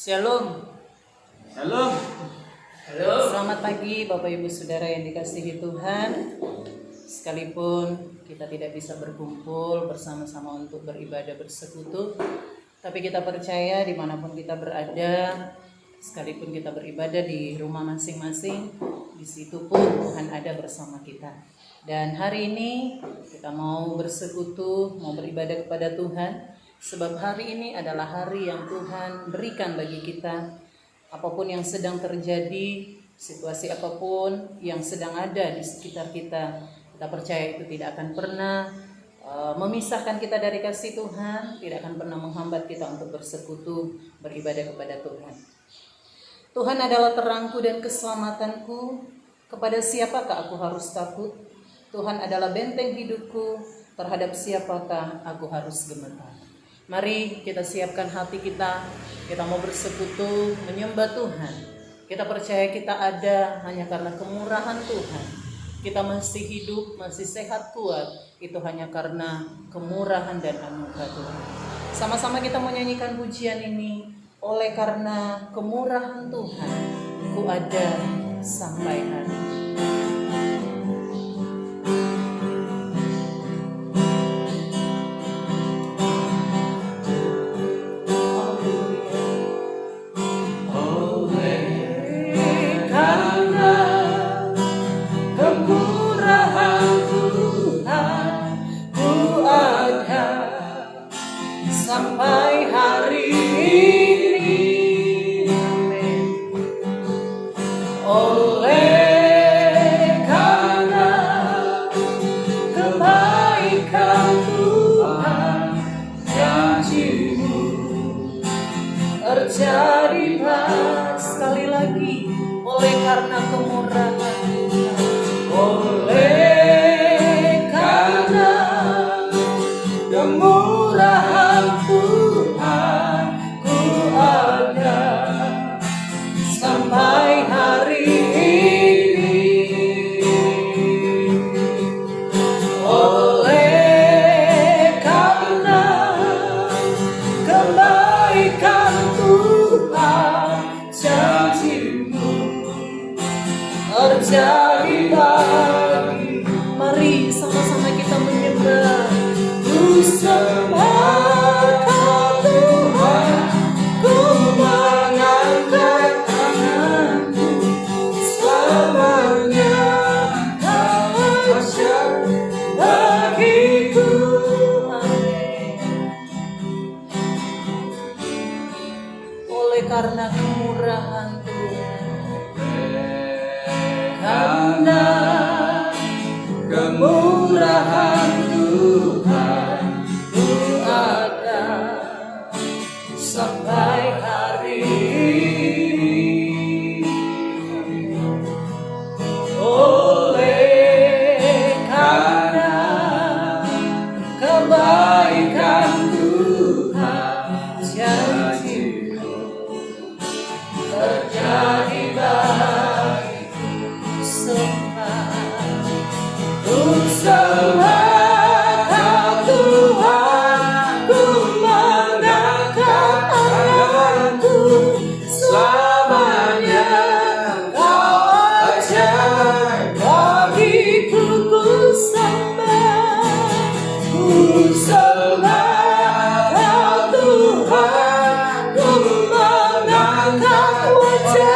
Shalom. Shalom. Halo. Selamat pagi Bapak Ibu Saudara yang dikasihi Tuhan. Sekalipun kita tidak bisa berkumpul bersama-sama untuk beribadah bersekutu, tapi kita percaya dimanapun kita berada, sekalipun kita beribadah di rumah masing-masing, di situ pun Tuhan ada bersama kita. Dan hari ini kita mau bersekutu, mau beribadah kepada Tuhan, sebab hari ini adalah hari yang Tuhan berikan bagi kita. Apapun yang sedang terjadi, situasi apapun yang sedang ada di sekitar kita, kita percaya itu tidak akan pernah memisahkan kita dari kasih Tuhan, tidak akan pernah menghambat kita untuk bersekutu, beribadah kepada Tuhan. Tuhan adalah terangku dan keselamatanku, kepada siapakah aku harus takut? Tuhan adalah benteng hidupku, terhadap siapakah aku harus gemetar? Mari kita siapkan hati kita mau bersekutu, menyembah Tuhan. Kita percaya kita ada hanya karena kemurahan Tuhan. Kita masih hidup, masih sehat kuat, itu hanya karena kemurahan dan anugerah Tuhan. Sama-sama kita menyanyikan pujian ini, oleh karena kemurahan Tuhan, ku ada sampai hari ini. Sampai hari ini, oleh karena kebaikan Tuhan, janji-Mu terjadi baik. Sekali lagi, oleh karena kemurahan Tuhan, oleh karena kemurahan Tuhan, ku ada sampai hari ini. Oleh karena kebaikan Tuhan, janji-Mu terjadi bagi. Mari sama-sama kita menyembah. Ku sembah Tuhan, ku mengangkat tanganku, selamanya Kau ajaib bagiku. Amin. Oleh karena kemurahan Tuhan, karena kemurahan Tuhan, ku ada sampai hari ini. Oleh karena kebaikan Tuhan, janji-Mu terjadi bagiku. Ku sembah Tuhan, ku mengangkat tanganku, selamanya Kau ajaib bagiku. Ku sembah Tuhan, ku mengangkat wajah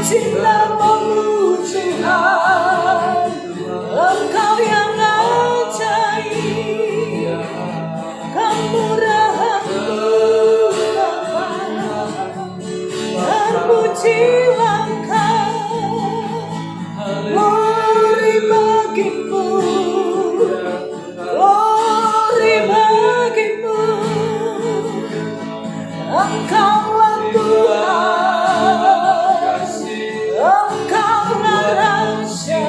puji namamu Tuhan, Engkau yang ajaib, kemurahan-Mu Bapa, terpujilah Engkau, glory bagimu, glory bagimu, Engkaulah Tuhan, Engkaulah Raja,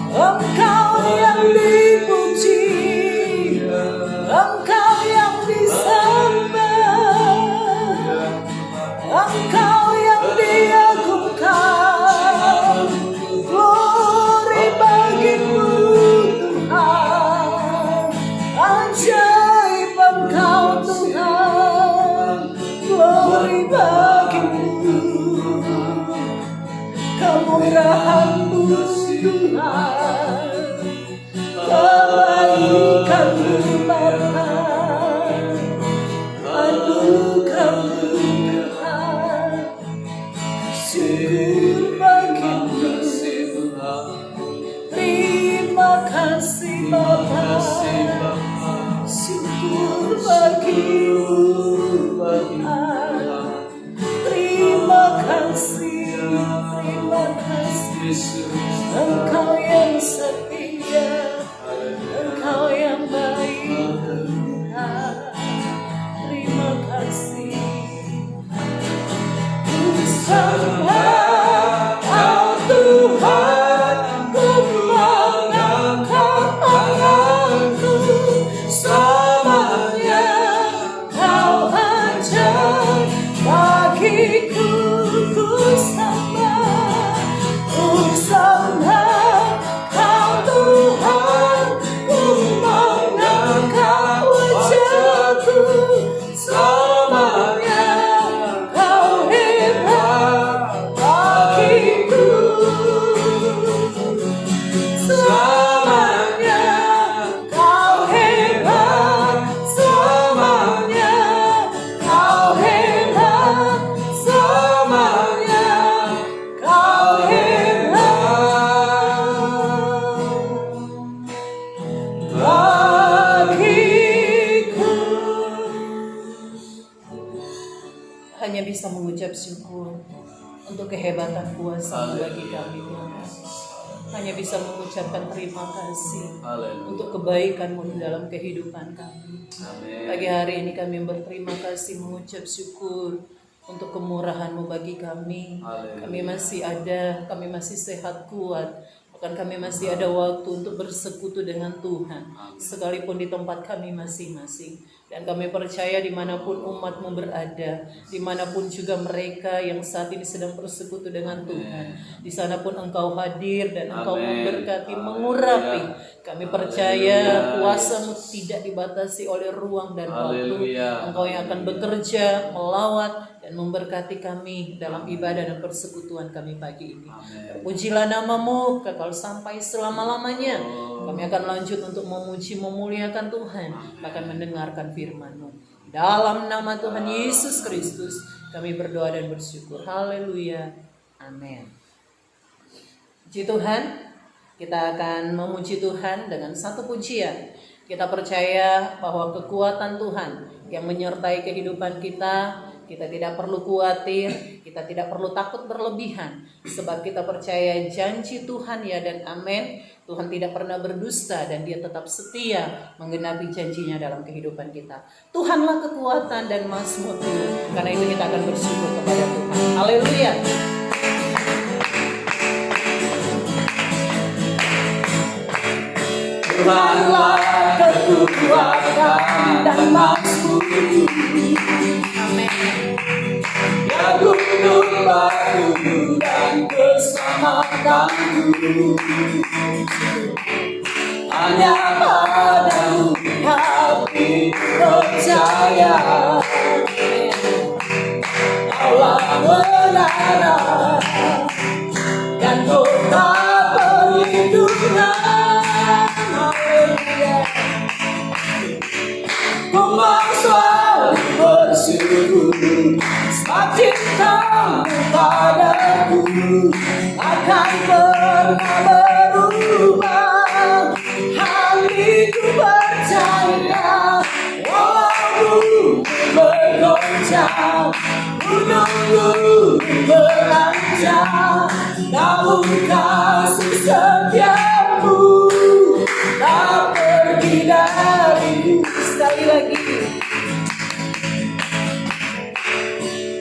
Engkau yang dipuji, Engkau yang disembah, Engkau yang diagungkan, glory bagimu Tuhan, ajaib Engkau Tuhan, glory bagimu, kemurahan-Mu Tuhan, kebaikan-Mu Bapa, anugerah-Mu Tuhan, syukur bagimu, terima kasih Bapa, syukur bagimu Tuhan, terima kasih, terima kasih, Engkau yang setia, Engkau yang baik Tuhan, terima kasih. Ku sembah Kau Tuhan, ku mengangkat tanganku, selamanya Kau ajar bagiku, ku sembah, ku sembah Kau Tuhan, ku mengangkat wajahku, selamanya Kau hebat bagiku, selamanya Kau hebat, selamanya Kau hebat, selamanya Kau hebat bagiku. Hanya bisa mengucap syukur untuk kehebatan kuasa bagi kami Tuhan. Hanya bisa mengucapkan terima kasih untuk kebaikan-Mu di dalam kehidupan kami. Pagi hari ini kami berterima kasih, mengucap syukur untuk kemurahan-Mu bagi kami. Kami masih ada, kami masih sehat kuat, bahkan kami masih ada waktu untuk bersekutu dengan Tuhan, sekalipun di tempat kami masing-masing. Dan kami percaya dimanapun umat-Mu berada, dimanapun juga mereka yang saat ini sedang bersekutu dengan Tuhan, di sana pun Engkau hadir dan Engkau memberkati, mengurapi. Kami percaya kuasa-Mu tidak dibatasi oleh ruang dan waktu. Engkau yang akan bekerja, melawat, dan memberkati kami dalam ibadah dan persekutuan kami pagi ini. Terpujilah nama-Mu kekal sampai selama-lamanya. Kami akan lanjut untuk memuji, memuliakan Tuhan, bahkan mendengarkan firman-Mu. Dalam nama Tuhan Yesus Kristus kami berdoa dan bersyukur. Haleluya. Amin. Puji Tuhan, kita akan memuji Tuhan dengan satu pujian. Kita percaya bahwa kekuatan Tuhan yang menyertai kehidupan kita. Kita tidak perlu khawatir, kita tidak perlu takut berlebihan, sebab kita percaya janji Tuhan ya dan amin. Tuhan tidak pernah berdusta dan Dia tetap setia menggenapi janjinya dalam kehidupan kita. Tuhanlah kekuatan dan mazmurku. Karena itu kita akan bersyukur kepada Tuhan. Haleluya. Tuhanlah kekuatan dan mazmurku. Ya gunung batu dan keselamatanku, hanya padamu hati percaya. Allah menara dan kota perlindungan. Ku mau selalu bersyukur sebab cinta padaku akan pernah berubah. Hatiku percaya, walau bergoncang, gunung beranjak, namun kasih setiamu tak pergi dariku. Sekali lagi,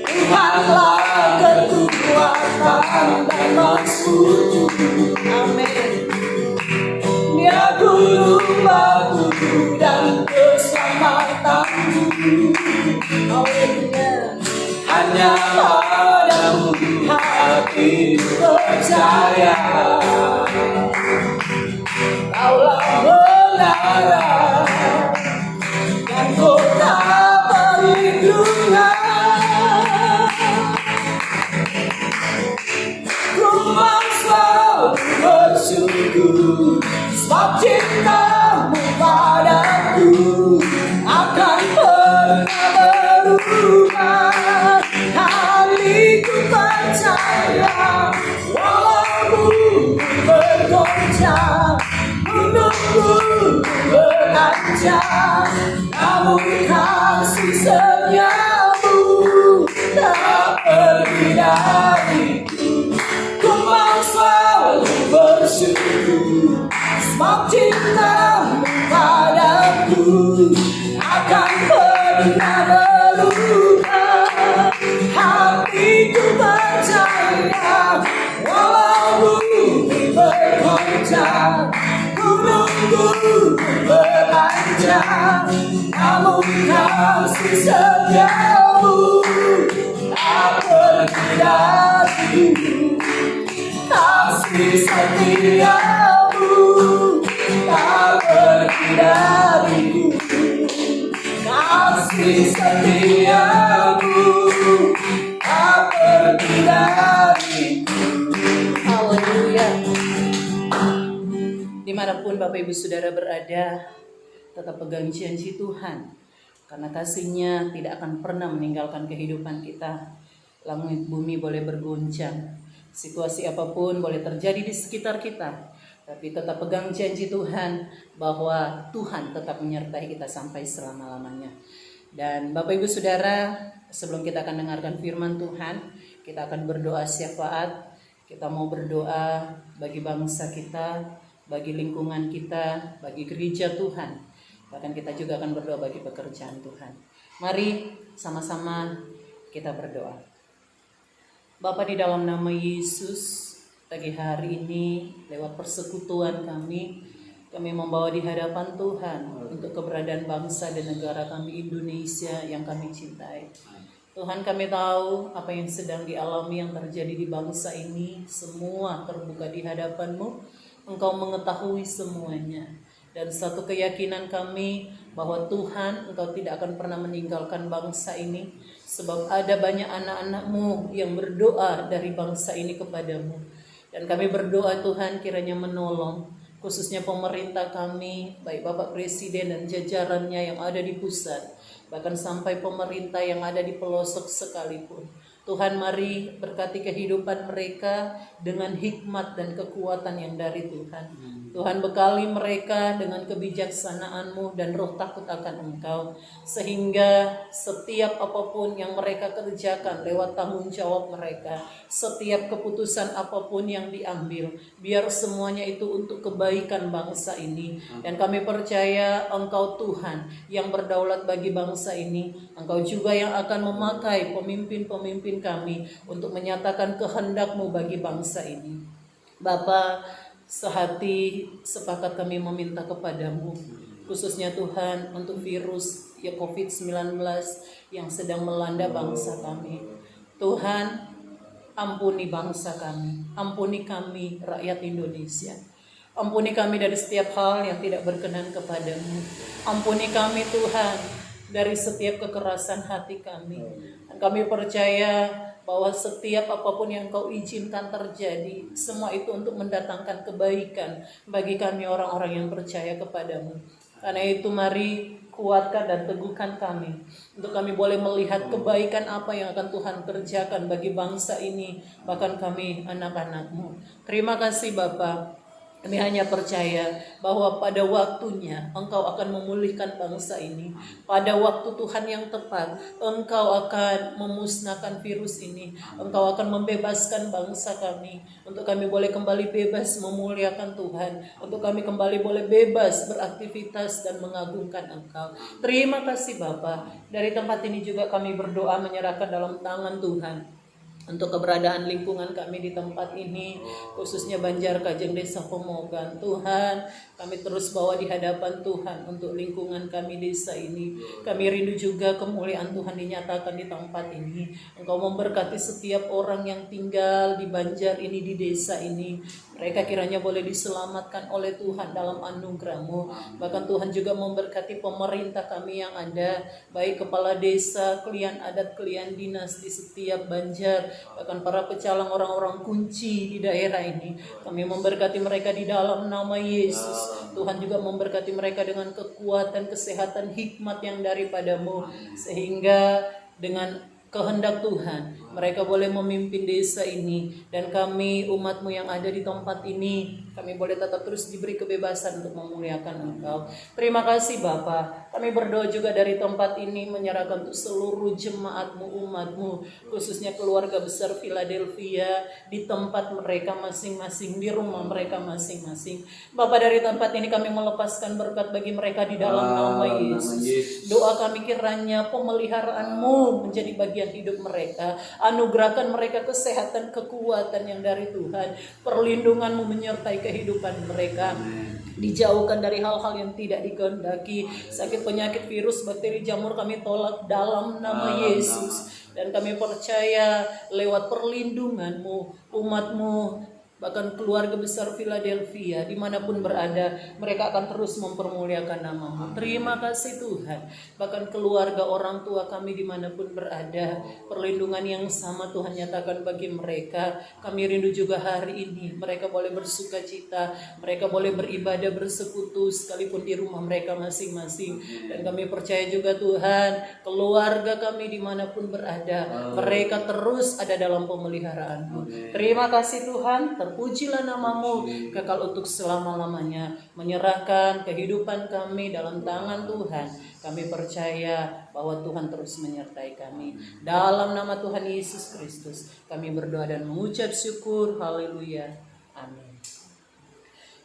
Tuhanlah kekuatan dan maksudku. Amin. Dia gunung batuku dan keselamatanku. Haleluya. Hanya padamu hati percaya. Kaulah menara dan kota perlindungan. Ku mau selalu bersyukur, sebab cintamu padaku akan pernah berubah. Hatiku percaya, walau bergoncang, gunung beranjak, namun kasih setiamu tak pergi dariku. Ku mau selalu bersyukur, sebab cintamu padaku akan pernah berubah. Hatiku percaya, walau bumi bergoncang, gunung beranjak, namun kasih setiamu tak pergi dariku. Kasih setiamu tak pergi dariku. Kasih setiamu tak pergi dariku. Haleluya. Dimanapun Bapak Ibu Saudara berada, tetap pegang janji Tuhan, karena kasih-Nya tidak akan pernah meninggalkan kehidupan kita. Langit bumi boleh bergoncang, situasi apapun boleh terjadi di sekitar kita, tapi tetap pegang janji Tuhan bahwa Tuhan tetap menyertai kita sampai selama-lamanya. Dan Bapak Ibu Saudara, sebelum kita akan dengarkan firman Tuhan, kita akan berdoa syafaat. Kita mau berdoa bagi bangsa kita, bagi lingkungan kita, bagi gereja Tuhan. Bahkan kita juga akan berdoa bagi pekerjaan Tuhan. Mari sama-sama kita berdoa. Bapa, di dalam nama Yesus, pagi hari ini lewat persekutuan kami membawa di hadapan Tuhan untuk keberadaan bangsa dan negara kami Indonesia yang kami cintai. Tuhan, kami tahu apa yang sedang dialami, yang terjadi di bangsa ini, semua terbuka di hadapan-Mu. Engkau mengetahui semuanya. Dan satu keyakinan kami bahwa Tuhan, Engkau tidak akan pernah meninggalkan bangsa ini, sebab ada banyak anak-anak-Mu yang berdoa dari bangsa ini kepada-Mu. Dan kami berdoa Tuhan kiranya menolong, khususnya pemerintah kami, baik Bapak Presiden dan jajarannya yang ada di pusat, bahkan sampai pemerintah yang ada di pelosok sekalipun. Tuhan, mari berkati kehidupan mereka dengan hikmat dan kekuatan yang dari Tuhan. Tuhan, bekali mereka dengan kebijaksanaan-Mu dan roh takut akan Engkau, sehingga setiap apapun yang mereka kerjakan lewat tanggung jawab mereka, setiap keputusan apapun yang diambil, biar semuanya itu untuk kebaikan bangsa ini. Dan kami percaya Engkau Tuhan yang berdaulat bagi bangsa ini. Engkau juga yang akan memakai pemimpin-pemimpin kami untuk menyatakan kehendak-Mu bagi bangsa ini. Bapa, sehati sepakat kami meminta kepada-Mu, khususnya Tuhan untuk virus COVID-19 yang sedang melanda bangsa kami. Tuhan, ampuni bangsa kami, ampuni kami rakyat Indonesia. Ampuni kami dari setiap hal yang tidak berkenan kepada-Mu. Ampuni kami Tuhan dari setiap kekerasan hati kami. Dan kami percaya bahwa setiap apapun yang Kau izinkan terjadi, semua itu untuk mendatangkan kebaikan bagi kami orang-orang yang percaya kepada-Mu. Karena itu mari kuatkan dan teguhkan kami, untuk kami boleh melihat kebaikan apa yang akan Tuhan kerjakan bagi bangsa ini, bahkan kami anak-anak-Mu. Terima kasih Bapa. Kami hanya percaya bahwa pada waktunya Engkau akan memulihkan bangsa ini. Pada waktu Tuhan yang tepat, Engkau akan memusnahkan virus ini. Engkau akan membebaskan bangsa kami, untuk kami boleh kembali bebas memuliakan Tuhan, untuk kami kembali boleh bebas beraktivitas dan mengagungkan Engkau. Terima kasih Bapa. Dari tempat ini juga kami berdoa menyerahkan dalam tangan Tuhan untuk keberadaan lingkungan kami di tempat ini, khususnya Banjar Kajeng Desa Pemogan. Tuhan, kami terus bawa di hadapan Tuhan untuk lingkungan kami desa ini. Kami rindu juga kemuliaan Tuhan dinyatakan di tempat ini. Engkau memberkati setiap orang yang tinggal di Banjar ini, di desa ini. Mereka kiranya boleh diselamatkan oleh Tuhan dalam anugerah-Mu. Bahkan Tuhan juga memberkati pemerintah kami yang ada, baik kepala desa, klien adat, klien dinas di setiap Banjar, bahkan para pecalang, orang-orang kunci di daerah ini. Kami memberkati mereka di dalam nama Yesus. Tuhan juga memberkati mereka dengan kekuatan, kesehatan, hikmat yang daripada-Mu, sehingga dengan kehendak Tuhan mereka boleh memimpin desa ini, dan kami umat-Mu yang ada di tempat ini, kami boleh tetap terus diberi kebebasan untuk memuliakan Engkau. Terima kasih Bapa. Kami berdoa juga dari tempat ini menyerahkan untuk seluruh jemaat-Mu, umat-Mu, khususnya keluarga besar Philadelphia, di tempat mereka masing-masing, di rumah mereka masing-masing. Bapa, dari tempat ini kami melepaskan berkat bagi mereka di dalam nama Yesus. Doa kami kiranya pemeliharaan-Mu menjadi bagian hidup mereka. Anugerahkan mereka kesehatan, kekuatan yang dari Tuhan. Perlindungan-Mu menyertai kehidupan mereka. Dijauhkan dari hal-hal yang tidak dikehendaki. Sakit, penyakit, virus, bakteri, jamur kami tolak dalam nama Yesus. Dan kami percaya lewat perlindungan-Mu, umat-Mu, bahkan keluarga besar Philadelphia dimanapun berada, mereka akan terus mempermuliakan nama-Mu. Terima kasih Tuhan. Bahkan keluarga orang tua kami dimanapun berada, perlindungan yang sama Tuhan nyatakan bagi mereka. Kami rindu juga hari ini mereka boleh bersuka cita, mereka boleh beribadah bersekutu sekalipun di rumah mereka masing-masing. Dan kami percaya juga Tuhan, keluarga kami dimanapun berada, mereka terus ada dalam pemeliharaan-Mu. Terima kasih Tuhan. Terpujilah nama-Mu kekal untuk selama-lamanya. Menyerahkan kehidupan kami dalam tangan Tuhan. Kami percaya bahwa Tuhan terus menyertai kami. Dalam nama Tuhan Yesus Kristus kami berdoa dan mengucap syukur. Haleluya. Amin.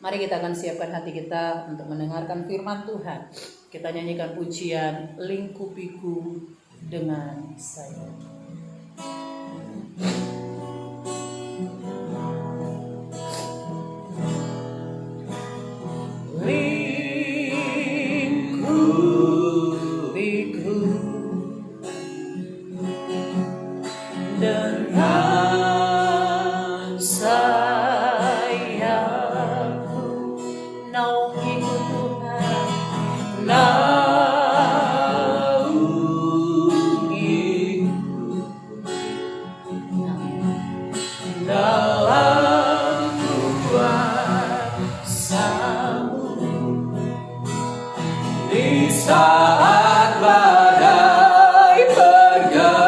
Mari kita akan siapkan hati kita untuk mendengarkan firman Tuhan. Kita nyanyikan pujian Lingkupiku dengan saya. Dengan sayangku, naungiku Tuhan, naungiku dalam kuasa-Mu di saat badai bergelora.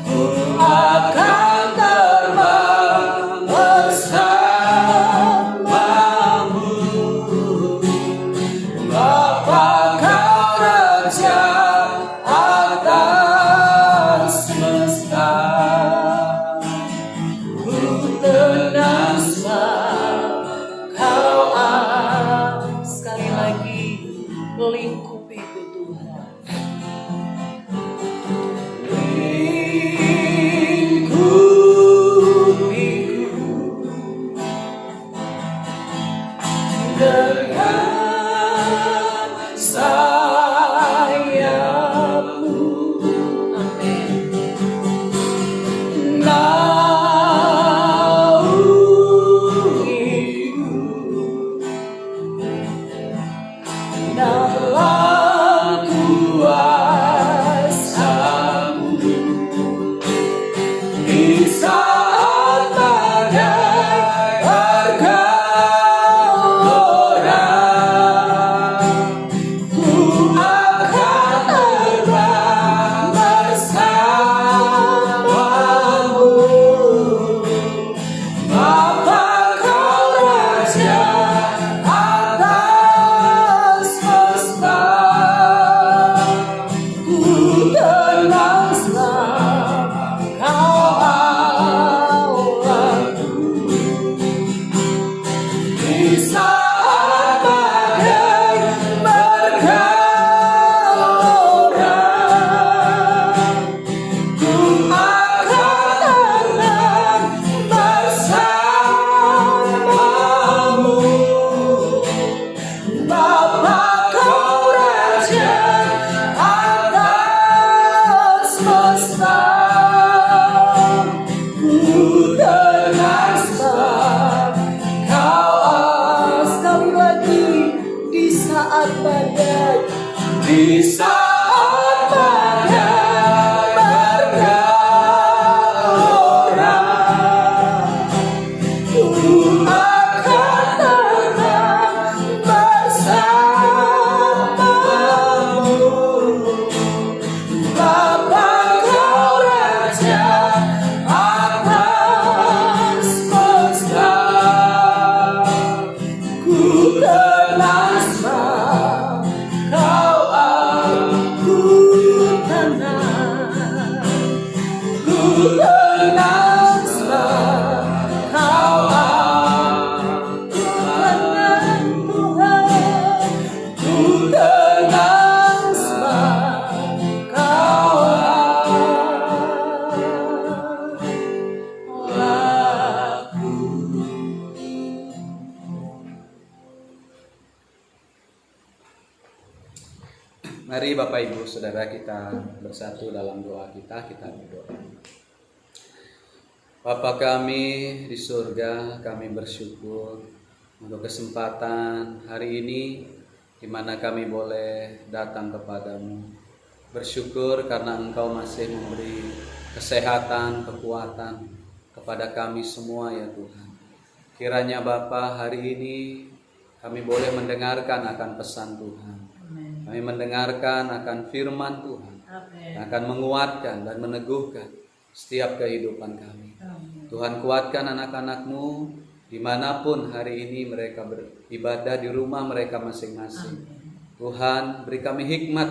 Ku akan terbang bersama-Mu, Bapa Kau Raja atas Mari Bapak Ibu Saudara kita bersatu dalam doa kita berdoa. Bapa kami di surga, kami bersyukur untuk kesempatan hari ini di mana kami boleh datang kepadamu. Bersyukur karena Engkau masih memberi kesehatan, kekuatan kepada kami semua ya Tuhan. Kiranya Bapa hari ini kami boleh mendengarkan akan pesan Tuhan. Kami mendengarkan akan firman Tuhan. Yang akan menguatkan dan meneguhkan setiap kehidupan kami. Tuhan kuatkan anak-anak-Mu dimanapun hari ini mereka beribadah di rumah mereka masing-masing. Tuhan beri kami hikmat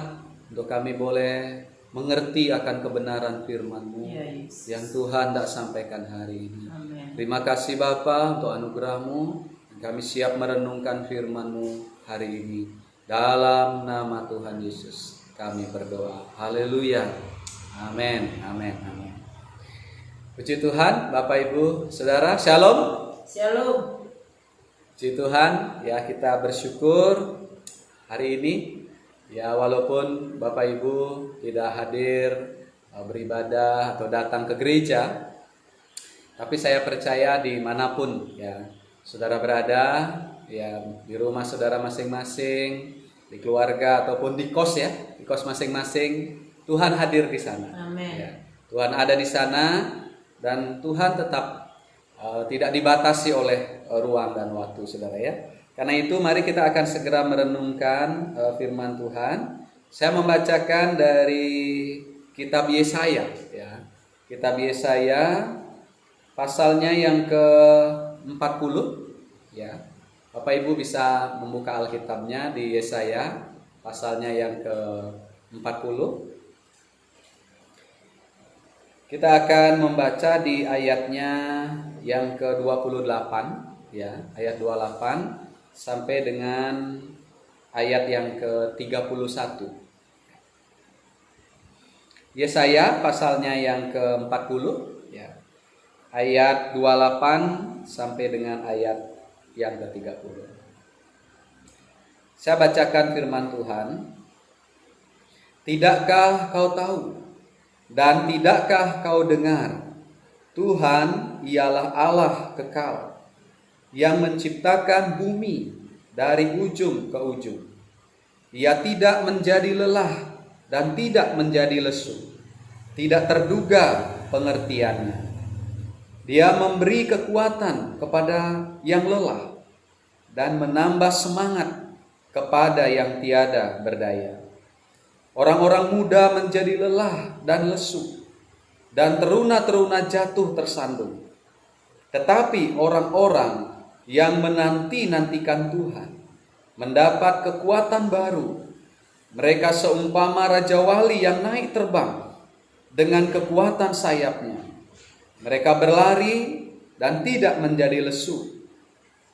untuk kami boleh mengerti akan kebenaran firman-Mu yang Tuhan tak sampaikan hari ini. Terima kasih Bapa untuk anugerah-Mu. Kami siap merenungkan firman-Mu hari ini. Dalam nama Tuhan Yesus kami berdoa. Haleluya. Amin. Amin. Amin. Puji Tuhan, Bapak Ibu, Saudara, Shalom. Shalom. Puji Tuhan, ya kita bersyukur hari ini, ya walaupun Bapak Ibu tidak hadir beribadah atau datang ke gereja, tapi saya percaya dimanapun ya saudara berada, ya di rumah saudara masing-masing, di keluarga ataupun di kos ya, di kos masing-masing, Tuhan hadir di sana. Amin. Ya, Tuhan ada di sana. Dan Tuhan tetap tidak dibatasi oleh ruang dan waktu saudara ya. Karena itu mari kita akan segera merenungkan firman Tuhan. Saya membacakan dari kitab Yesaya ya. Kitab Yesaya pasalnya yang ke-40 ya. Bapak Ibu bisa membuka Alkitabnya di Yesaya pasalnya yang ke-40. Kita akan membaca di ayatnya yang ke-28 ya, ayat 28 sampai dengan ayat yang ke-31. Yesaya pasalnya yang ke-40 ya. Ayat 28 sampai dengan ayat yang ke-30. Saya bacakan firman Tuhan. Tidakkah kau tahu? Dan tidakkah kau dengar, Tuhan ialah Allah kekal, yang menciptakan bumi dari ujung ke ujung. Ia tidak menjadi lelah dan tidak menjadi lesu, tidak terduga pengertiannya. Dia memberi kekuatan kepada yang lelah dan menambah semangat kepada yang tiada berdaya. Orang-orang muda menjadi lelah dan lesu, dan teruna-teruna jatuh tersandung. Tetapi orang-orang yang menanti-nantikan Tuhan mendapat kekuatan baru. Mereka seumpama raja wali yang naik terbang dengan kekuatan sayapnya. Mereka berlari dan tidak menjadi lesu.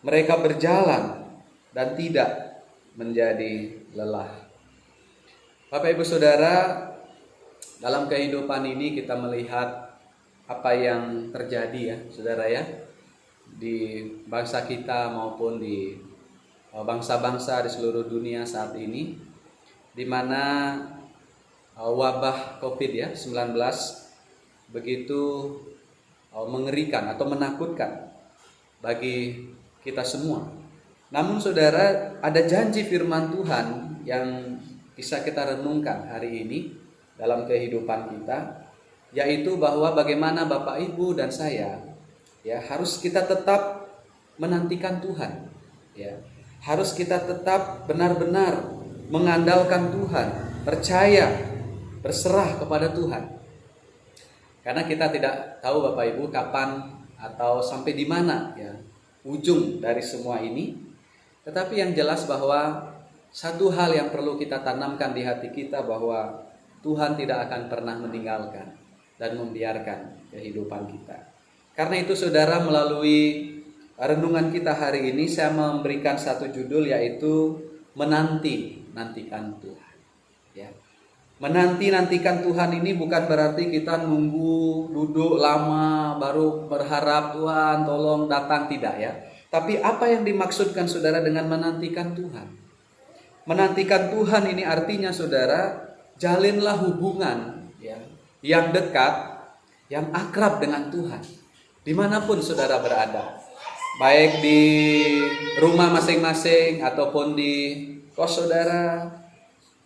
Mereka berjalan dan tidak menjadi lelah. Bapak Ibu Saudara, dalam kehidupan ini kita melihat apa yang terjadi ya saudara ya, di bangsa kita maupun di bangsa-bangsa di seluruh dunia saat ini, di mana wabah COVID-19 begitu mengerikan atau menakutkan bagi kita semua. Namun saudara, ada janji firman Tuhan yang bisa kita renungkan hari ini dalam kehidupan kita, yaitu bahwa bagaimana Bapak Ibu dan saya ya harus kita tetap menantikan Tuhan ya. Harus kita tetap benar-benar mengandalkan Tuhan, percaya, berserah kepada Tuhan. Karena kita tidak tahu Bapak Ibu kapan atau sampai di mana ya ujung dari semua ini. Tetapi yang jelas bahwa satu hal yang perlu kita tanamkan di hati kita, bahwa Tuhan tidak akan pernah meninggalkan dan membiarkan kehidupan kita. Karena itu saudara, melalui renungan kita hari ini saya memberikan satu judul, yaitu menanti-nantikan Tuhan. Ya. Menanti-nantikan Tuhan ini bukan berarti kita nunggu, duduk lama baru berharap Tuhan tolong datang, tidak ya. Tapi apa yang dimaksudkan saudara dengan menantikan Tuhan? Menantikan Tuhan ini artinya saudara, jalinlah hubungan ya, yang dekat, yang akrab dengan Tuhan. Dimanapun saudara berada, baik di rumah masing-masing ataupun di kos saudara,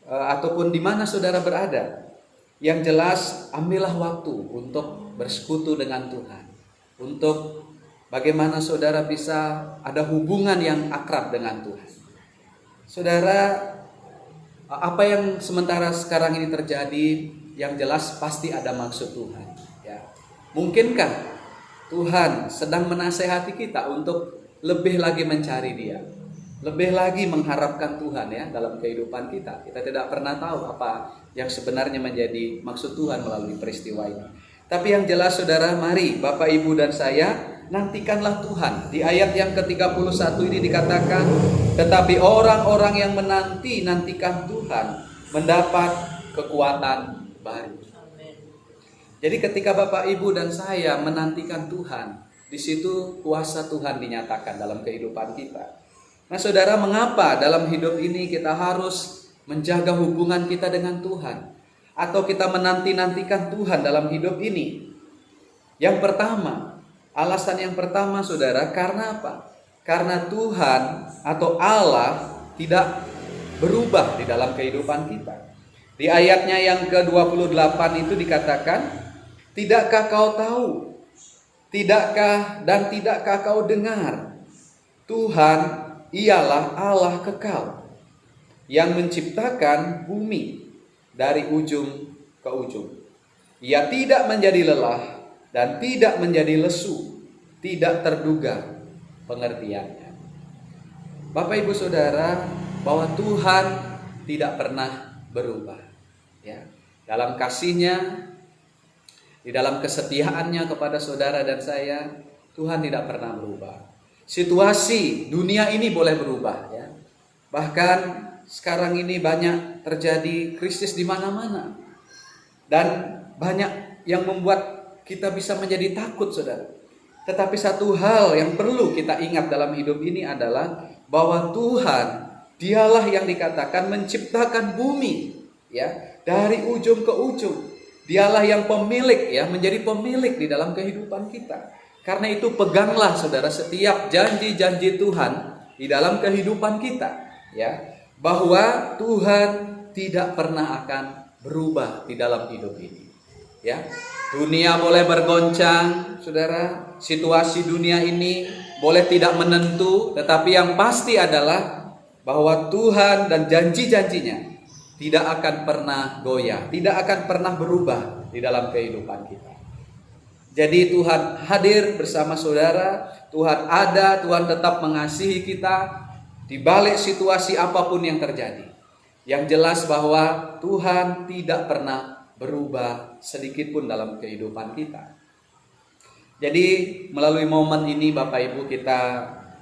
ataupun di mana saudara berada. Yang jelas ambillah waktu untuk bersekutu dengan Tuhan, untuk bagaimana saudara bisa ada hubungan yang akrab dengan Tuhan. Saudara, apa yang sementara sekarang ini terjadi, yang jelas pasti ada maksud Tuhan ya. Mungkinkah Tuhan sedang menasehati kita untuk lebih lagi mencari Dia, lebih lagi mengharapkan Tuhan ya dalam kehidupan kita. Kita tidak pernah tahu apa yang sebenarnya menjadi maksud Tuhan melalui peristiwa ini. Tapi yang jelas saudara, mari Bapak Ibu dan saya nantikanlah Tuhan. Di ayat yang ke-31 ini dikatakan, tetapi orang-orang yang nantikan Tuhan mendapat kekuatan baru. Jadi ketika Bapak Ibu dan saya menantikan Tuhan, di situ kuasa Tuhan dinyatakan dalam kehidupan kita. Nah saudara, mengapa dalam hidup ini kita harus menjaga hubungan kita dengan Tuhan? Atau kita menanti-nantikan Tuhan dalam hidup ini? Yang pertama, alasan yang pertama saudara, karena apa? Karena Tuhan atau Allah tidak berubah di dalam kehidupan kita. Di ayatnya yang ke-28 itu dikatakan, tidakkah kau tahu? Tidakkah kau dengar? Tuhan ialah Allah kekal yang menciptakan bumi dari ujung ke ujung. Ia tidak menjadi lelah dan tidak menjadi lesu, tidak terduga pengertiannya. Bapak Ibu Saudara, bahwa Tuhan tidak pernah berubah ya. Dalam kasih-Nya, di dalam kesetiaannya kepada saudara dan saya, Tuhan tidak pernah berubah. Situasi dunia ini boleh berubah ya. Bahkan sekarang ini banyak terjadi krisis di mana-mana. Dan banyak yang membuat kita bisa menjadi takut saudara. Tetapi satu hal yang perlu kita ingat dalam hidup ini adalah bahwa Tuhan, Dialah yang dikatakan menciptakan bumi ya, dari ujung ke ujung. Dialah yang pemilik ya, menjadi pemilik di dalam kehidupan kita. Karena itu peganglah saudara setiap janji-janji Tuhan di dalam kehidupan kita ya, bahwa Tuhan tidak pernah akan berubah di dalam hidup ini ya. Dunia boleh bergoncang saudara, situasi dunia ini boleh tidak menentu, tetapi yang pasti adalah bahwa Tuhan dan janji-janjinya tidak akan pernah goyah, tidak akan pernah berubah di dalam kehidupan kita. Jadi Tuhan hadir bersama saudara, Tuhan ada, Tuhan tetap mengasihi kita di balik situasi apapun yang terjadi. Yang jelas bahwa Tuhan tidak pernah berubah sedikit pun dalam kehidupan kita. Jadi melalui momen ini Bapak Ibu, kita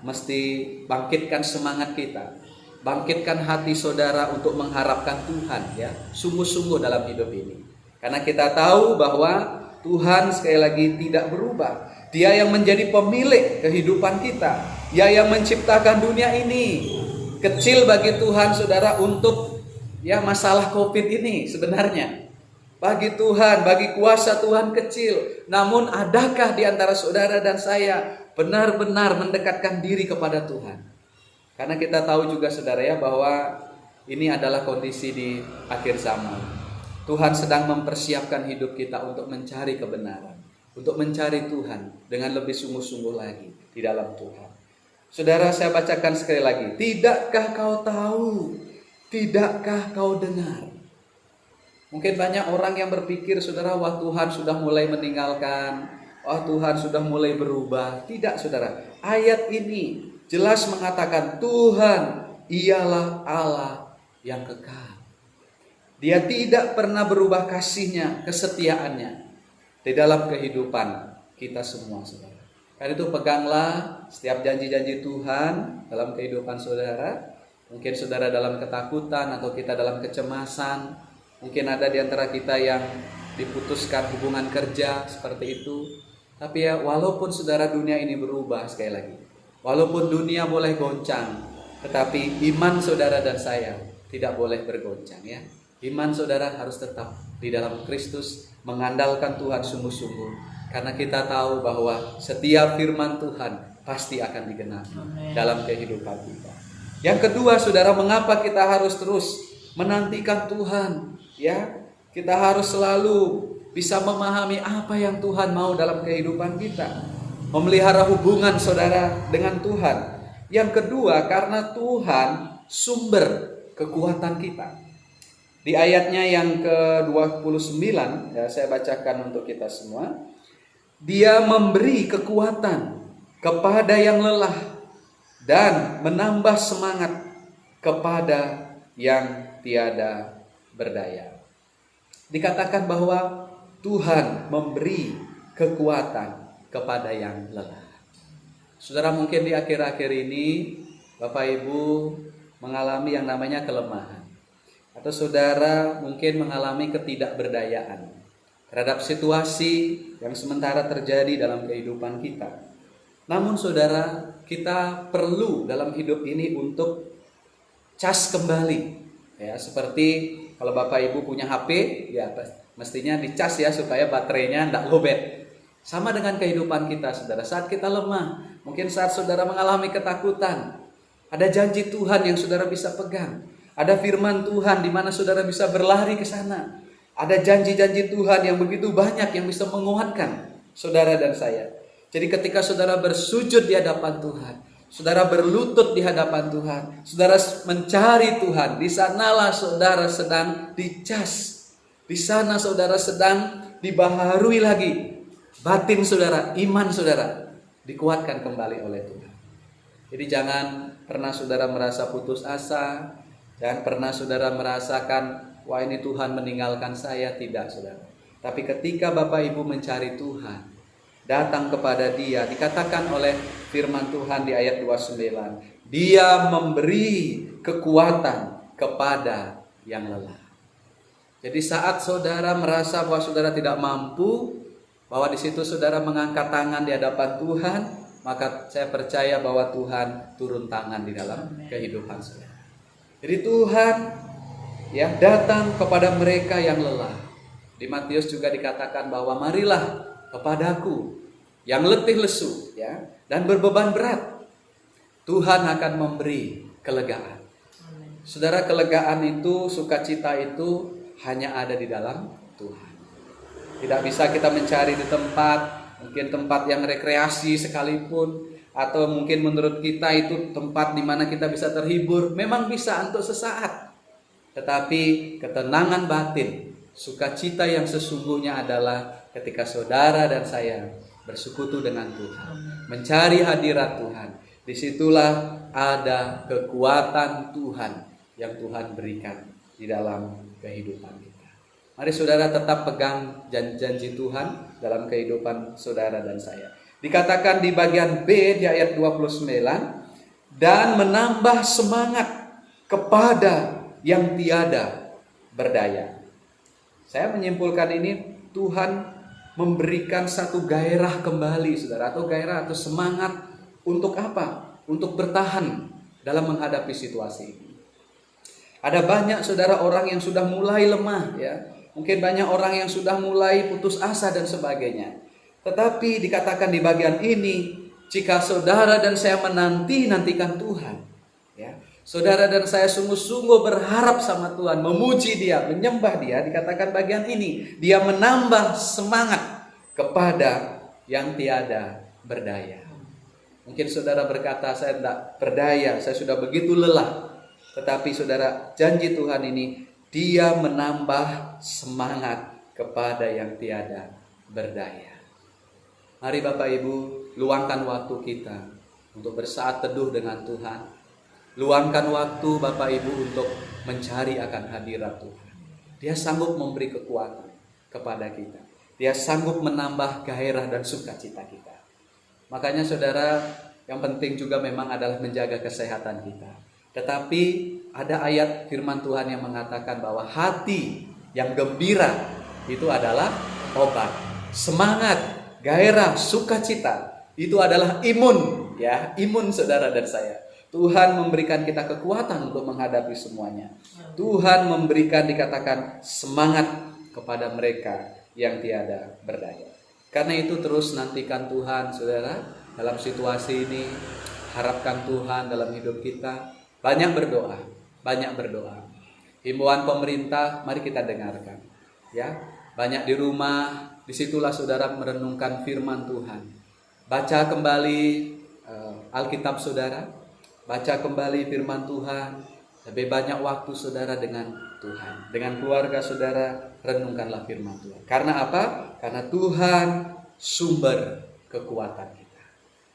mesti bangkitkan semangat kita, bangkitkan hati saudara untuk mengharapkan Tuhan ya, sungguh-sungguh dalam hidup ini. Karena kita tahu bahwa Tuhan sekali lagi tidak berubah. Dia yang menjadi pemilik kehidupan kita, Dia yang menciptakan dunia ini. Kecil bagi Tuhan saudara untuk ya masalah Covid ini sebenarnya. Bagi Tuhan, bagi kuasa Tuhan kecil. Namun adakah di antara saudara dan saya benar-benar mendekatkan diri kepada Tuhan? Karena kita tahu juga saudara ya, bahwa ini adalah kondisi di akhir zaman. Tuhan sedang mempersiapkan hidup kita untuk mencari kebenaran, untuk mencari Tuhan dengan lebih sungguh-sungguh lagi di dalam Tuhan. Saudara, saya bacakan sekali lagi. Tidakkah kau tahu? Tidakkah kau dengar? Mungkin banyak orang yang berpikir saudara, wah Tuhan sudah mulai meninggalkan, wah Tuhan sudah mulai berubah. Tidak saudara, ayat ini jelas mengatakan Tuhan ialah Allah yang kekal. Dia tidak pernah berubah kasih-Nya, kesetiaannya di dalam kehidupan kita semua saudara. Karena itu peganglah setiap janji-janji Tuhan dalam kehidupan saudara. Mungkin saudara dalam ketakutan atau kita dalam kecemasan. Mungkin ada di antara kita yang diputuskan hubungan kerja seperti itu. Tapi ya walaupun saudara dunia ini berubah sekali lagi, walaupun dunia boleh goncang, tetapi iman saudara dan saya tidak boleh bergoncang ya. Iman saudara harus tetap di dalam Kristus, mengandalkan Tuhan sungguh-sungguh, karena kita tahu bahwa setiap firman Tuhan pasti akan digenapi dalam kehidupan kita. Yang kedua, saudara, mengapa kita harus terus menantikan Tuhan? Ya, kita harus selalu bisa memahami apa yang Tuhan mau dalam kehidupan kita, memelihara hubungan saudara dengan Tuhan. Yang kedua, karena Tuhan sumber kekuatan kita. Di ayatnya yang ke-29, ya, saya bacakan untuk kita semua. Dia memberi kekuatan kepada yang lelah dan menambah semangat kepada yang tiada berdaya. Dikatakan bahwa Tuhan memberi kekuatan kepada yang lelah. Saudara, mungkin di akhir-akhir ini Bapak Ibu mengalami yang namanya kelemahan, atau saudara mungkin mengalami ketidakberdayaan terhadap situasi yang sementara terjadi dalam kehidupan kita. Namun saudara, kita perlu dalam hidup ini untuk cas kembali. Ya, seperti kalau Bapak Ibu punya HP, ya mestinya dicas ya supaya baterainya tidak lowbat. Sama dengan kehidupan kita, saudara. Saat kita lemah, mungkin saat saudara mengalami ketakutan, ada janji Tuhan yang saudara bisa pegang. Ada firman Tuhan di mana saudara bisa berlari ke sana. Ada janji-janji Tuhan yang begitu banyak yang bisa menguatkan saudara dan saya. Jadi ketika saudara bersujud di hadapan Tuhan, saudara berlutut di hadapan Tuhan, saudara mencari Tuhan, di sanalah saudara sedang dicas. Di sana saudara sedang dibaharui lagi batin saudara, iman saudara dikuatkan kembali oleh Tuhan. Jadi jangan pernah saudara merasa putus asa, jangan pernah saudara merasakan wah ini Tuhan meninggalkan saya, tidak saudara. Tapi ketika Bapak Ibu mencari Tuhan, datang kepada Dia, dikatakan oleh firman Tuhan di ayat 29, Dia memberi kekuatan kepada yang lelah. Jadi saat saudara merasa bahwa saudara tidak mampu, bahwa di situ saudara mengangkat tangan di hadapan Tuhan, maka saya percaya bahwa Tuhan turun tangan di dalam kehidupan saudara. Jadi Tuhan ya datang kepada mereka yang lelah. Di Matius juga dikatakan bahwa marilah kepadaku yang letih lesu ya dan berbeban berat. Tuhan akan memberi kelegaan. Saudara, kelegaan itu, sukacita itu hanya ada di dalam Tuhan. Tidak bisa kita mencari di tempat, mungkin tempat yang rekreasi sekalipun, atau mungkin menurut kita itu tempat di mana kita bisa terhibur. Memang bisa untuk sesaat. Tetapi ketenangan batin, sukacita yang sesungguhnya adalah ketika saudara dan saya bersekutu dengan Tuhan, mencari hadirat Tuhan. Disitulah ada kekuatan Tuhan yang Tuhan berikan di dalam kehidupan kita. Mari saudara tetap pegang janji Tuhan dalam kehidupan saudara dan saya. Dikatakan di bagian B di ayat 29, dan menambah semangat kepada yang tiada berdaya. Saya menyimpulkan ini, Tuhan memberikan satu gairah kembali saudara, atau gairah atau semangat untuk apa? Untuk bertahan dalam menghadapi situasi ini. Ada banyak saudara orang yang sudah mulai lemah ya. Mungkin banyak orang yang sudah mulai putus asa dan sebagainya. Tetapi dikatakan di bagian ini, jika saudara dan saya menantikan Tuhan, ya, saudara dan saya sungguh-sungguh berharap sama Tuhan, memuji Dia, menyembah Dia, dikatakan bagian ini, Dia menambah semangat kepada yang tiada berdaya. Mungkin saudara berkata, saya tidak berdaya, saya sudah begitu lelah. Tetapi saudara, janji Tuhan ini, Dia menambah semangat kepada yang tiada berdaya. Mari Bapak Ibu, luangkan waktu kita untuk bersaat teduh dengan Tuhan. Luangkan waktu Bapak Ibu untuk mencari akan hadirat Tuhan. Dia sanggup memberi kekuatan kepada kita. Dia sanggup menambah gairah dan sukacita kita. Makanya saudara, yang penting juga memang adalah menjaga kesehatan kita. Tetapi ada ayat firman Tuhan yang mengatakan bahwa hati yang gembira itu adalah obat. Semangat, gairah, sukacita itu adalah imun, ya, imun saudara dan saya. Tuhan memberikan kita kekuatan untuk menghadapi semuanya. Tuhan memberikan, dikatakan, semangat kepada mereka yang tiada berdaya. Karena itu terus nantikan Tuhan, saudara, dalam situasi ini. Harapkan Tuhan dalam hidup kita. Banyak berdoa, banyak berdoa. Himbauan pemerintah, mari kita dengarkan. Ya, banyak di rumah, disitulah saudara merenungkan firman Tuhan. Baca kembali Alkitab saudara, baca kembali firman Tuhan. Lebih banyak waktu saudara dengan Tuhan, dengan keluarga saudara, renungkanlah firman Tuhan. Karena apa? Karena Tuhan sumber kekuatan kita.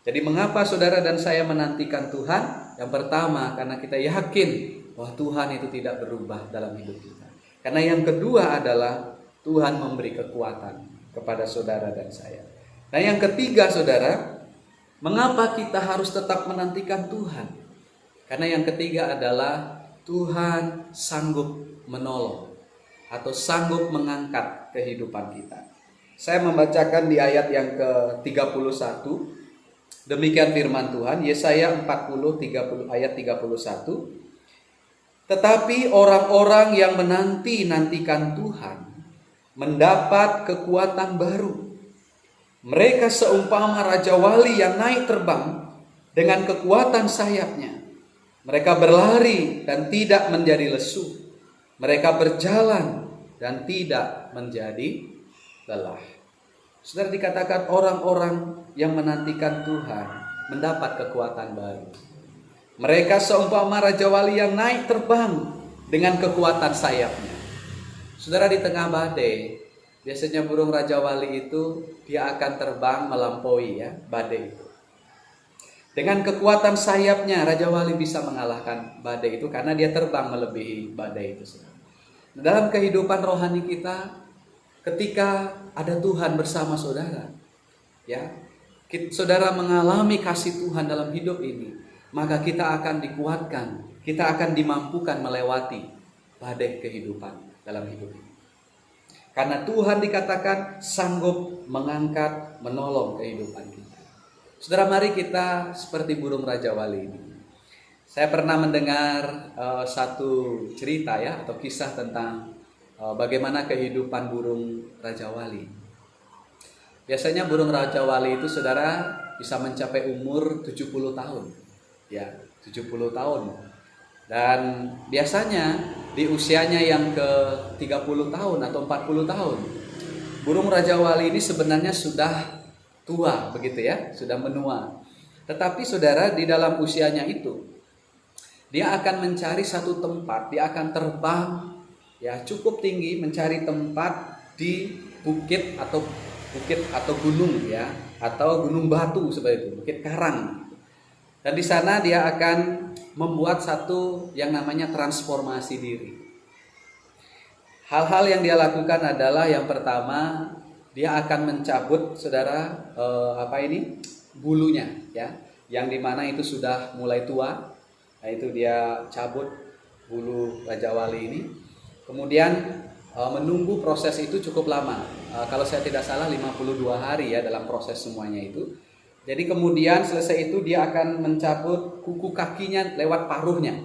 Jadi mengapa saudara dan saya menantikan Tuhan? Yang pertama, karena kita yakin bahwa Tuhan itu tidak berubah dalam hidup kita. Karena yang kedua adalah Tuhan memberi kekuatan kepada saudara dan saya. Nah yang ketiga saudara, mengapa kita harus tetap menantikan Tuhan? Karena yang ketiga adalah Tuhan sanggup menolong atau sanggup mengangkat kehidupan kita. Saya membacakan di ayat yang ke-31. Demikian firman Tuhan, Yesaya 40 ayat 31. Tetapi orang-orang yang menanti-nantikan Tuhan mendapat kekuatan baru. Mereka seumpama raja wali yang naik terbang dengan kekuatan sayapnya. Mereka berlari dan tidak menjadi lesu. Mereka berjalan dan tidak menjadi lelah. Saudara, dikatakan orang-orang yang menantikan Tuhan mendapat kekuatan baru. Mereka seumpama raja wali yang naik terbang dengan kekuatan sayapnya. Saudara, di tengah badai, biasanya burung raja wali itu dia akan terbang melampaui badai itu. Dengan kekuatan sayapnya, raja wali bisa mengalahkan badai itu karena dia terbang melebihi badai itu. Saudara. Dalam kehidupan rohani kita, ketika ada Tuhan bersama saudara, saudara mengalami kasih Tuhan dalam hidup ini, maka kita akan dikuatkan, kita akan dimampukan melewati badai kehidupan dalam hidup ini. Karena Tuhan dikatakan sanggup mengangkat, menolong kehidupan kita. Saudara, mari kita seperti burung raja wali ini. Saya pernah mendengar satu cerita atau kisah tentang bagaimana kehidupan burung raja wali. Biasanya burung raja wali itu saudara bisa mencapai umur 70 tahun. 70 tahun. Dan biasanya di usianya yang ke 30 tahun atau 40 tahun, burung raja wali ini sebenarnya sudah tua begitu sudah menua. Tetapi saudara, di dalam usianya itu dia akan mencari satu tempat, dia akan terbang cukup tinggi mencari tempat di bukit atau gunung atau gunung batu seperti itu, bukit karang. Dan di sana dia akan membuat satu yang namanya transformasi diri. Hal-hal yang dia lakukan adalah yang pertama, dia akan mencabut saudara bulunya yang dimana itu sudah mulai tua. Nah itu dia cabut bulu raja wali ini. Kemudian menunggu proses itu cukup lama. Kalau saya tidak salah 52 hari dalam proses semuanya itu. Jadi kemudian selesai itu dia akan mencabut kuku kakinya lewat paruhnya,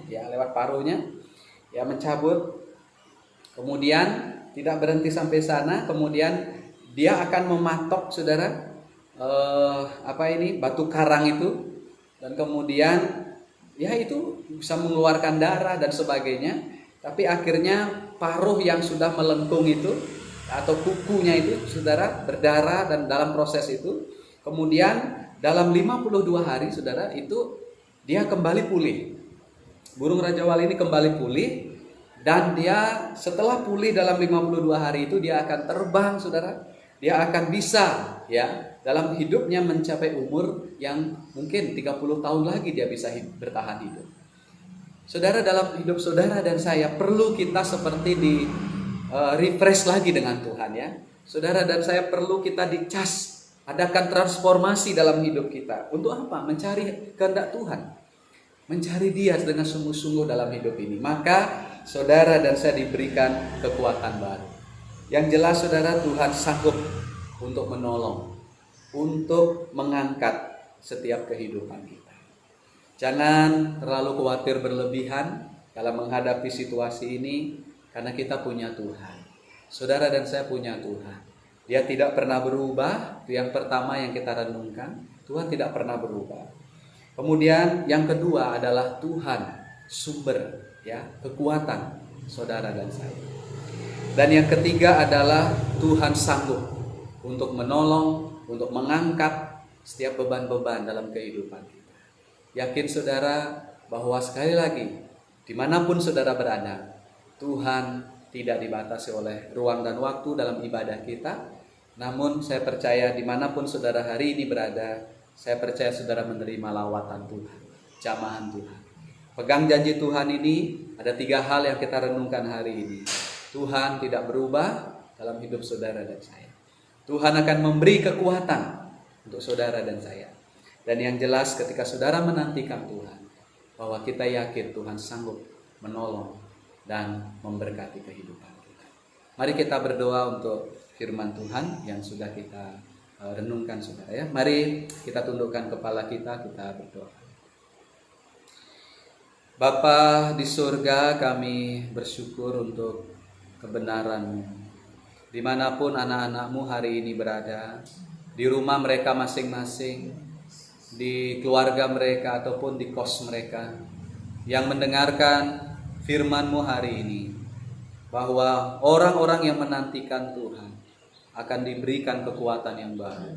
mencabut. Kemudian tidak berhenti sampai sana, kemudian dia akan mematok saudara batu karang itu, dan kemudian itu bisa mengeluarkan darah dan sebagainya. Tapi akhirnya paruh yang sudah melengkung itu atau kukunya itu saudara berdarah, dan dalam proses itu kemudian dalam 52 hari saudara itu dia kembali pulih. Burung raja wali ini kembali pulih, dan dia setelah pulih dalam 52 hari itu dia akan terbang saudara. Dia akan bisa dalam hidupnya mencapai umur yang mungkin 30 tahun lagi dia bisa bertahan hidup. Saudara, dalam hidup saudara dan saya perlu kita seperti di refresh lagi dengan Tuhan Saudara dan saya perlu kita dicas, adakan transformasi dalam hidup kita. Untuk apa? Mencari kehendak Tuhan. Mencari Dia dengan sungguh-sungguh dalam hidup ini. Maka saudara dan saya diberikan kekuatan baru. Yang jelas saudara, Tuhan sanggup untuk menolong, untuk mengangkat setiap kehidupan kita. Jangan terlalu khawatir berlebihan dalam menghadapi situasi ini, karena kita punya Tuhan. Saudara dan saya punya Tuhan. Dia tidak pernah berubah. Itu yang pertama yang kita renungkan. Tuhan tidak pernah berubah. Kemudian yang kedua adalah Tuhan sumber kekuatan saudara dan saya. Dan yang ketiga adalah Tuhan sanggup untuk menolong, untuk mengangkat setiap beban-beban dalam kehidupan kita. Yakin saudara bahwa sekali lagi dimanapun saudara berada, Tuhan tidak dibatasi oleh ruang dan waktu dalam ibadah kita. Namun saya percaya dimanapun saudara hari ini berada, saya percaya saudara menerima lawatan Tuhan, jamahan Tuhan. Pegang janji Tuhan ini, ada 3 hal yang kita renungkan hari ini. Tuhan tidak berubah dalam hidup saudara dan saya. Tuhan akan memberi kekuatan untuk saudara dan saya. Dan yang jelas ketika saudara menantikan Tuhan, bahwa kita yakin Tuhan sanggup menolong dan memberkati kehidupan kita. Mari kita berdoa untuk firman Tuhan yang sudah kita renungkan saudara ya. Mari kita tundukkan kepala kita berdoa. Bapa di surga, kami bersyukur untuk kebenaran-Mu. Dimanapun anak-anak-Mu hari ini berada, di rumah mereka masing-masing, di keluarga mereka ataupun di kos mereka, yang mendengarkan firman-Mu hari ini, bahwa orang-orang yang menantikan Tuhan akan diberikan kekuatan yang baru.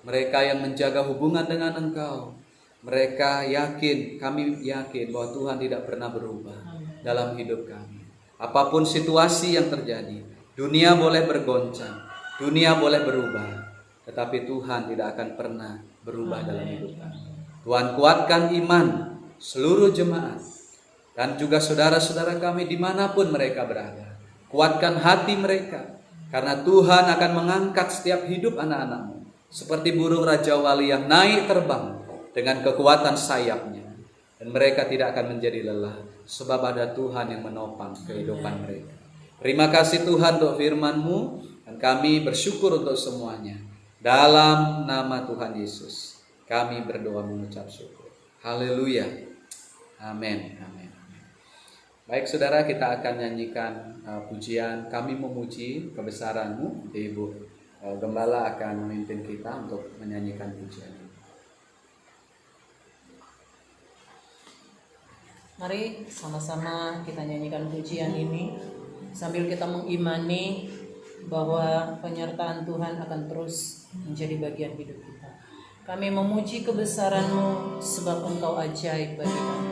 Mereka yang menjaga hubungan dengan Engkau, mereka yakin, kami yakin bahwa Tuhan tidak pernah berubah dalam hidup kami. Apapun situasi yang terjadi, dunia boleh bergoncang, dunia boleh berubah, tetapi Tuhan tidak akan pernah berubah dalam hidup kami. Tuhan kuatkan iman seluruh jemaat dan juga saudara-saudara kami dimanapun mereka berada. Kuatkan hati mereka, karena Tuhan akan mengangkat setiap hidup anak-anak-Mu seperti burung Raja Wali yang naik terbang dengan kekuatan sayapnya. Dan mereka tidak akan menjadi lelah, sebab ada Tuhan yang menopang kehidupan mereka. Terima kasih Tuhan untuk firman-Mu, dan kami bersyukur untuk semuanya. Dalam nama Tuhan Yesus, kami berdoa mengucap syukur. Haleluya. Amin. Amin. Baik saudara, kita akan nyanyikan pujian Kami Memuji Kebesaran-Mu. Ibu Gembala akan memimpin kita untuk menyanyikan pujian ini. Mari sama-sama kita nyanyikan pujian ini sambil kita mengimani bahwa penyertaan Tuhan akan terus menjadi bagian hidup kita. Kami memuji kebesaran-Mu sebab Engkau ajaib bagi kami.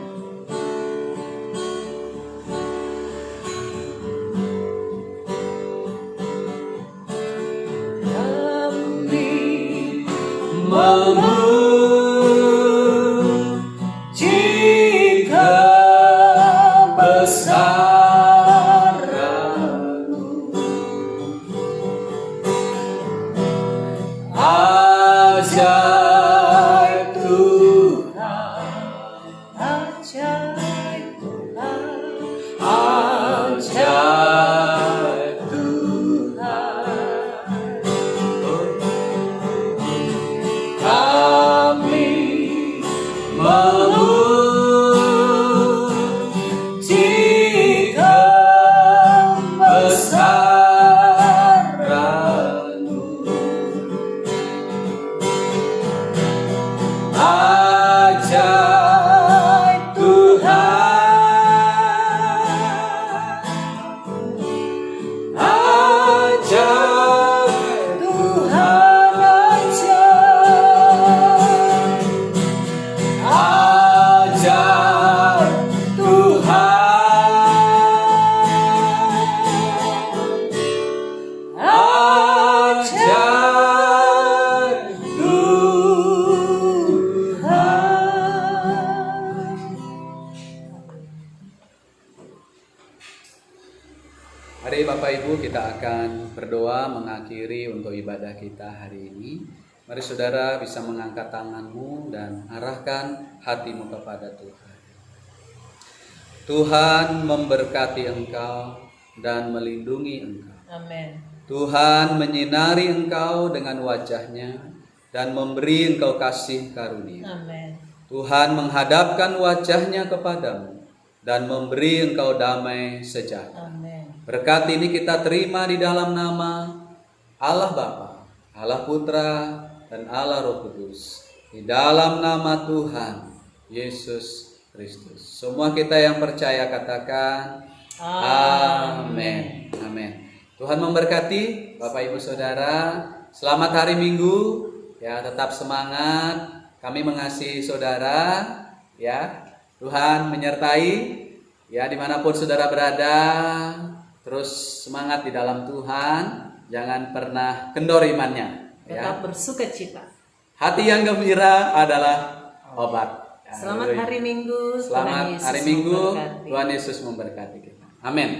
Mari Bapak Ibu, kita akan berdoa mengakhiri untuk ibadah kita hari ini. Mari saudara bisa mengangkat tanganmu dan arahkan hatimu kepada Tuhan. Tuhan memberkati engkau dan melindungi engkau. Amin. Tuhan menyinari engkau dengan wajahnya dan memberi engkau kasih karunia. Amin. Tuhan menghadapkan wajahnya kepadamu dan memberi engkau damai sejahtera. Amin. Berkat ini kita terima di dalam nama Allah Bapa, Allah Putra, dan Allah Roh Kudus. Di dalam nama Tuhan Yesus Kristus. Semua kita yang percaya katakan amin. Amin. Tuhan memberkati Bapak Ibu Saudara. Selamat hari Minggu. Ya, tetap semangat. Kami mengasihi saudara. Ya, Tuhan menyertai. Ya, dimanapun saudara berada. Terus semangat di dalam Tuhan. Jangan pernah kendor imannya. Ya. Tetap bersukacita. Hati yang gembira adalah obat. Ya, Selamat hari Minggu. Selamat Tuhan Yesus hari Minggu. memberkati. Tuhan Yesus memberkati kita. Amin.